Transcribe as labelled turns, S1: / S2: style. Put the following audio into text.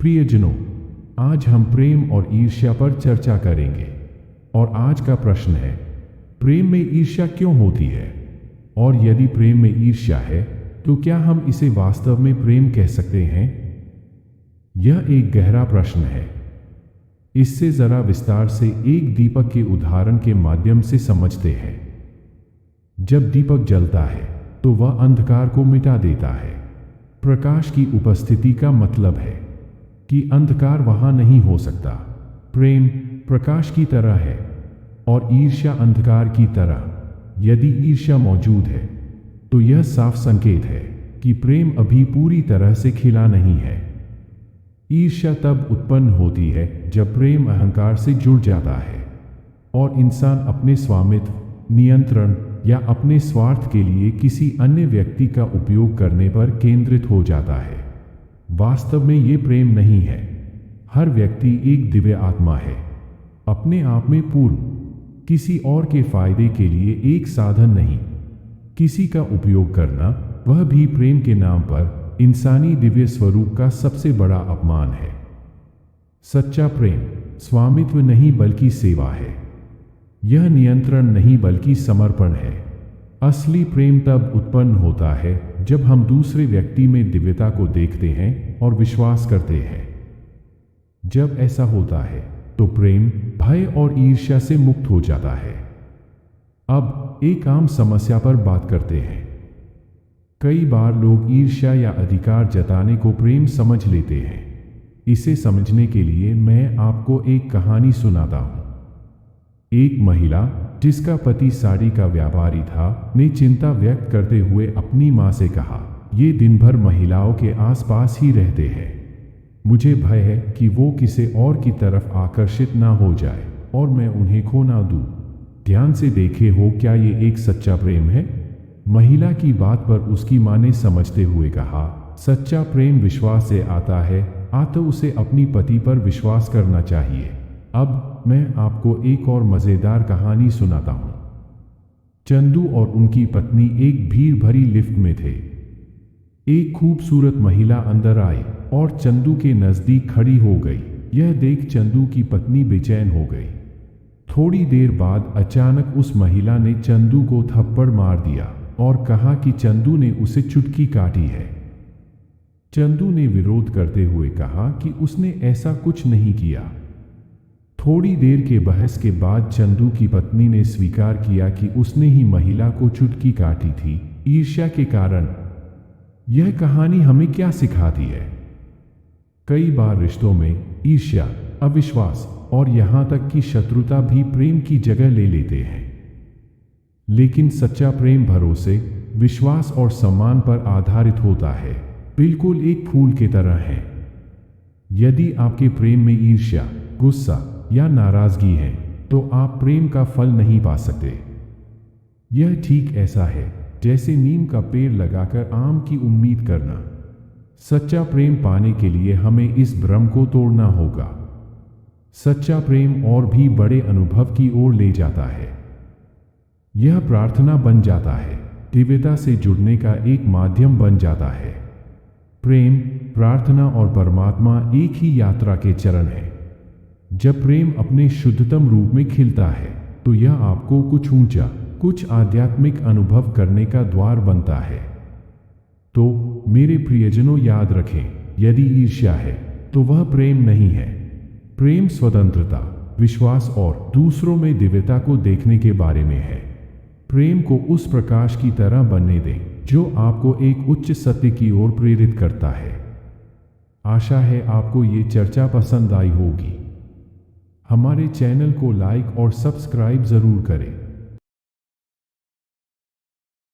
S1: प्रियजनों, आज हम प्रेम और ईर्ष्या पर चर्चा करेंगे। और आज का प्रश्न है, प्रेम में ईर्ष्या क्यों होती है? और यदि प्रेम में ईर्ष्या है तो क्या हम इसे वास्तव में प्रेम कह सकते हैं? यह एक गहरा प्रश्न है। इससे जरा विस्तार से एक दीपक के उदाहरण के माध्यम से समझते हैं। जब दीपक जलता है तो वह अंधकार को मिटा देता है। प्रकाश की उपस्थिति का मतलब है कि अंधकार वहां नहीं हो सकता। प्रेम प्रकाश की तरह है और ईर्ष्या अंधकार की तरह। यदि ईर्ष्या मौजूद है तो यह साफ संकेत है कि प्रेम अभी पूरी तरह से खिला नहीं है। ईर्ष्या तब उत्पन्न होती है जब प्रेम अहंकार से जुड़ जाता है और इंसान अपने स्वामित्व, नियंत्रण या अपने स्वार्थ के लिए किसी अन्य व्यक्ति का उपयोग करने पर केंद्रित हो जाता है। वास्तव में ये प्रेम नहीं है। हर व्यक्ति एक दिव्य आत्मा है, अपने आप में पूर्ण, किसी और के फायदे के लिए एक साधन नहीं। किसी का उपयोग करना, वह भी प्रेम के नाम पर, इंसानी दिव्य स्वरूप का सबसे बड़ा अपमान है। सच्चा प्रेम स्वामित्व नहीं बल्कि सेवा है। यह नियंत्रण नहीं बल्कि समर्पण है। असली प्रेम तब उत्पन्न होता है जब हम दूसरे व्यक्ति में दिव्यता को देखते हैं और विश्वास करते हैं। जब ऐसा होता है तो प्रेम भय और ईर्ष्या से मुक्त हो जाता है। अब एक आम समस्या पर बात करते हैं। कई बार लोग ईर्ष्या या अधिकार जताने को प्रेम समझ लेते हैं। इसे समझने के लिए मैं आपको एक कहानी सुनाता हूं। एक महिला जिसका पति साड़ी का व्यापारी था, ने चिंता व्यक्त करते हुए अपनी मां से कहा, ये दिन भर महिलाओं के आसपास ही रहते हैं। मुझे भय है कि वो किसी और की तरफ आकर्षित ना हो जाए और मैं उन्हें खो ना दूं। ध्यान से देखे हो, क्या ये एक सच्चा प्रेम है? महिला की बात पर उसकी मां ने समझते हुए कहा, सच्चा प्रेम विश्वास से आता है, तो उसे अपनी पति पर विश्वास करना चाहिए। अब मैं आपको एक और मजेदार कहानी सुनाता हूं। चंदू और उनकी पत्नी एक भीड़ भरी लिफ्ट में थे। एक खूबसूरत महिला अंदर आई और चंदू के नजदीक खड़ी हो गई। यह देख चंदू की पत्नी बेचैन हो गई। थोड़ी देर बाद अचानक उस महिला ने चंदू को थप्पड़ मार दिया और कहा कि चंदू ने उसे चुटकी काटी है। चंदू ने विरोध करते हुए कहा कि उसने ऐसा कुछ नहीं किया। थोड़ी देर के बहस के बाद चंदू की पत्नी ने स्वीकार किया कि उसने ही महिला को चुटकी काटी थी, ईर्ष्या के कारण। यह कहानी हमें क्या सिखाती है? कई बार रिश्तों में ईर्ष्या, अविश्वास और यहां तक कि शत्रुता भी प्रेम की जगह ले लेते हैं। लेकिन सच्चा प्रेम भरोसे, विश्वास और सम्मान पर आधारित होता है, बिल्कुल एक फूल की तरह है। यदि आपके प्रेम में ईर्ष्या, गुस्सा या नाराजगी है तो आप प्रेम का फल नहीं पा सकते। यह ठीक ऐसा है जैसे नीम का पेड़ लगाकर आम की उम्मीद करना। सच्चा प्रेम पाने के लिए हमें इस भ्रम को तोड़ना होगा। सच्चा प्रेम और भी बड़े अनुभव की ओर ले जाता है। यह प्रार्थना बन जाता है, दिव्यता से जुड़ने का एक माध्यम बन जाता है। प्रेम, प्रार्थना और परमात्मा एक ही यात्रा के चरण हैं। जब प्रेम अपने शुद्धतम रूप में खिलता है तो यह आपको कुछ ऊंचा, कुछ आध्यात्मिक अनुभव करने का द्वार बनता है। तो मेरे प्रियजनों, याद रखें, यदि ईर्ष्या है तो वह प्रेम नहीं है। प्रेम स्वतंत्रता, विश्वास और दूसरों में दिव्यता को देखने के बारे में है। प्रेम को उस प्रकाश की तरह बनने दें जो आपको एक उच्च सत्य की ओर प्रेरित करता है। आशा है आपको ये चर्चा पसंद आई होगी। हमारे चैनल को लाइक और सब्सक्राइब जरूर करें।